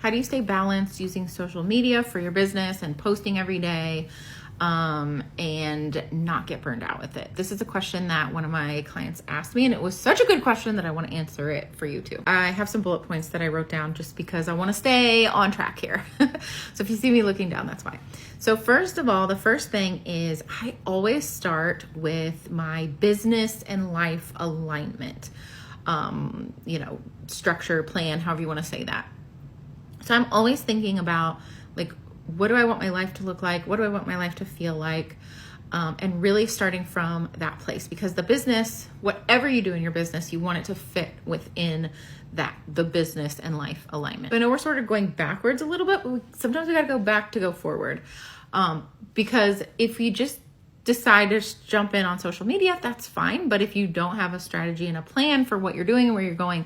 How do you stay balanced using social media for your business and posting every day, and not get burned out with it? This is a question that one of my clients asked me, and it was such a good question that I want to answer it for you too. I have some bullet points that I wrote down just because I want to stay on track here. So if you see me looking down, that's why. So first of all, the first thing is I always start with my business and life alignment, structure, plan, however you want to say that. So I'm always thinking about, like, what do I want my life to look like? What do I want my life to feel like? And really starting from that place, because the business, whatever you do in your business, you want it to fit within the business and life alignment. I know we're sort of going backwards a little bit, but sometimes we got to go back to go forward. Because if you just decide to jump in on social media, that's fine. But if you don't have a strategy and a plan for what you're doing and where you're going,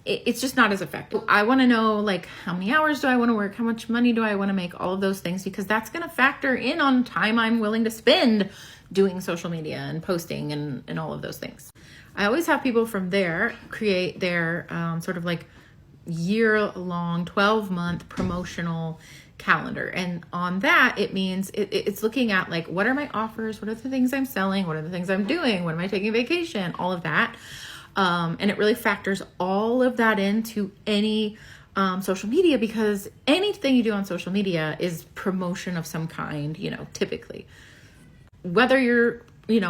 it's just not as effective. I want to know, like, how many hours do I want to work? How much money do I want to make? All of those things, because that's going to factor in on time I'm willing to spend doing social media and posting and all of those things. I always have people from there create their sort of like year-long, 12-month promotional calendar. And on that, it means it's looking at, like, what are my offers? What are the things I'm selling? What are the things I'm doing? When am I taking vacation? All of that. And it really factors all of that into any social media, because anything you do on social media is promotion of some kind, typically. Whether you're,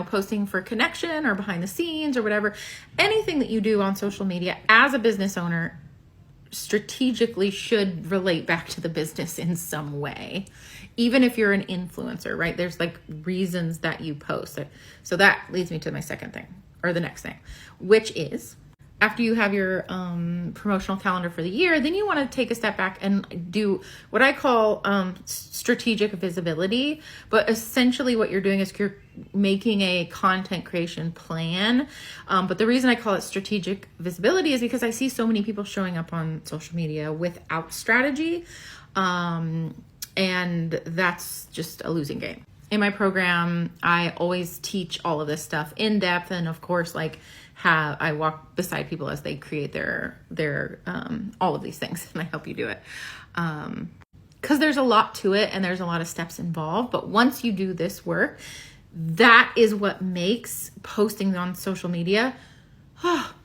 posting for connection or behind the scenes or whatever, anything that you do on social media as a business owner strategically should relate back to the business in some way, even if you're an influencer, right? There's like reasons that you post it. So that leads me to my second thing, or the next thing, which is after you have your promotional calendar for the year, then you want to take a step back and do what I call strategic visibility. But essentially what you're doing is you're making a content creation plan. But the reason I call it strategic visibility is because I see so many people showing up on social media without strategy. And that's just a losing game. In my program, I always teach all of this stuff in depth, and of course, I walk beside people as they create their all of these things, and I help you do it. Because there's a lot to it, and there's a lot of steps involved. But once you do this work, that is what makes posting on social media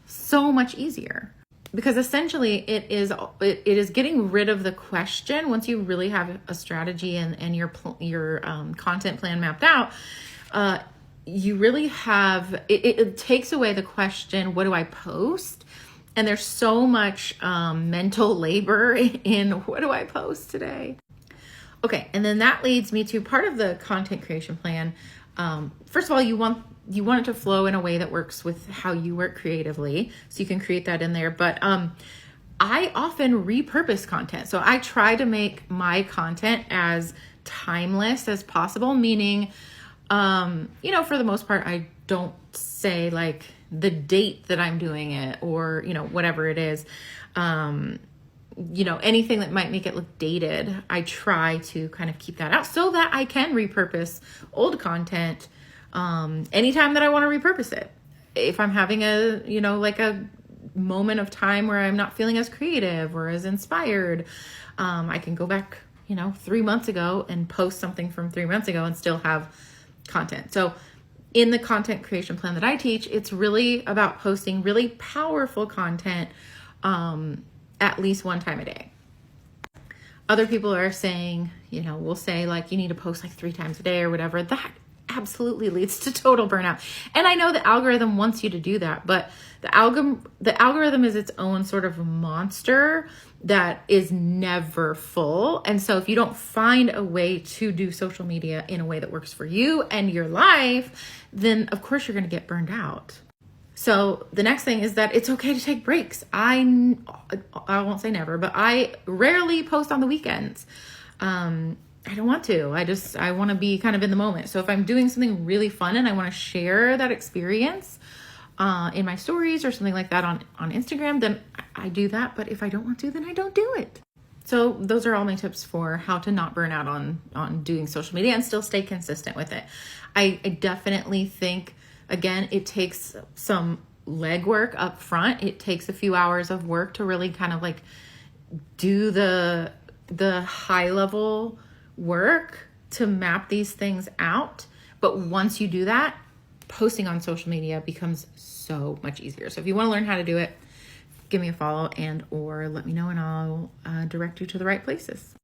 so much easier. Because essentially it is getting rid of the question. Once you really have a strategy and your content plan mapped out, you really have, it takes away the question, what do I post? And there's so much mental labor in what do I post today? Okay, and then that leads me to part of the content creation plan. First of all, you want it to flow in a way that works with how you work creatively. So you can create that in there. But I often repurpose content. So I try to make my content as timeless as possible, meaning, for the most part, I don't say like the date that I'm doing it or, whatever it is. Anything that might make it look dated, I try to kind of keep that out so that I can repurpose old content anytime that I want to repurpose it. If I'm having a moment of time where I'm not feeling as creative or as inspired, I can go back, 3 months ago and post something from 3 months ago and still have content. So in the content creation plan that I teach, it's really about posting really powerful content, at least one time a day. Other people are saying, we'll say like you need to post like 3 times a day or whatever. That absolutely leads to total burnout. And I know the algorithm wants you to do that, but the algorithm is its own sort of monster that is never full. And so if you don't find a way to do social media in a way that works for you and your life, then of course you're going to get burned out. So the next thing is that it's okay to take breaks. I won't say never, but I rarely post on the weekends. I don't want to. I want to be kind of in the moment. So if I'm doing something really fun and I want to share that experience in my stories or something like that on Instagram, then I do that. But if I don't want to, then I don't do it. So those are all my tips for how to not burn out on doing social media and still stay consistent with it. I definitely think, again, it takes some legwork up front. It takes a few hours of work to really kind of like do the high level work to map these things out. But once you do that, posting on social media becomes so much easier. So if you want to learn how to do it, give me a follow or let me know, and I'll direct you to the right places.